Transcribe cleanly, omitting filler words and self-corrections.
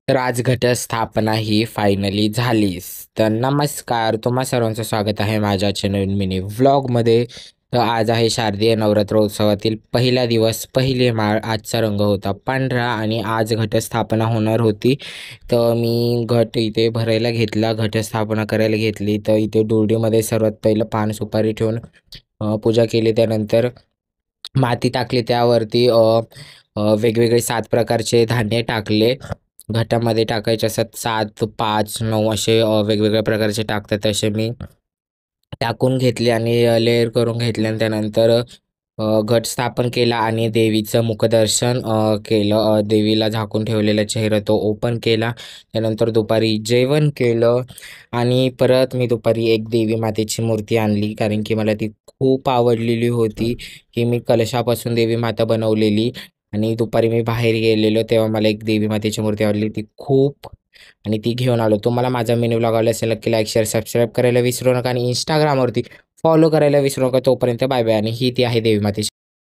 तर आज घटस्थापना ही फायनली झालीच. तर नमस्कार, तुम्हा सर्वांचं स्वागत आहे माझ्या नवीन मिनी व्लॉगमध्ये. तर आज आहे शारदीय नवरात्रोत्सवातील पहिला दिवस, पहिली माळ. आजचा रंग होता पांढरा आणि आज घटस्थापना होणार होती. तर मी घट इथे भरायला घेतला, घटस्थापना करायला घेतली. तर इथे दोरडीमध्ये सर्वात पहिलं पान सुपारी ठेवून पूजा केली. त्यानंतर माती टाकली, त्यावरती वेगवेगळे 7 प्रकारचे धान्य टाकले. घटामध्ये टाकायचे असतात 7, 5, 9 असे वेगवेगळ्या प्रकारचे टाकतात, तसे मी टाकून घेतले आणि लेयर करून घेतले. आणि त्यानंतर घट स्थापन केला आणि देवीचं मुखदर्शन केलं. देवीला झाकून ठेवलेला चेहरा तो ओपन केला. त्यानंतर दुपारी जेवण केलं आणि परत मी दुपारी एक देवी मातेची मूर्ती आणली, कारण की मला ती खूप आवडलेली होती. ही मी कलशापासून देवी माता बनवलेली आणि दुपारी मी बाहेर गेलेलो तेव्हा मला एक देवी मातेची मूर्ती आवडली ती खूप, आणि ती घेऊन आलो. तुम्हाला माझा मिनी व्लॉग आवडला असेल नक्की लाईक शेअर सबस्क्राईब करायला विसरू नका आणि इंस्टाग्रामवरती फॉलो करायला विसरू नका. तोपर्यंत बाय बाय. आणि ही ती आहे देवी मातेची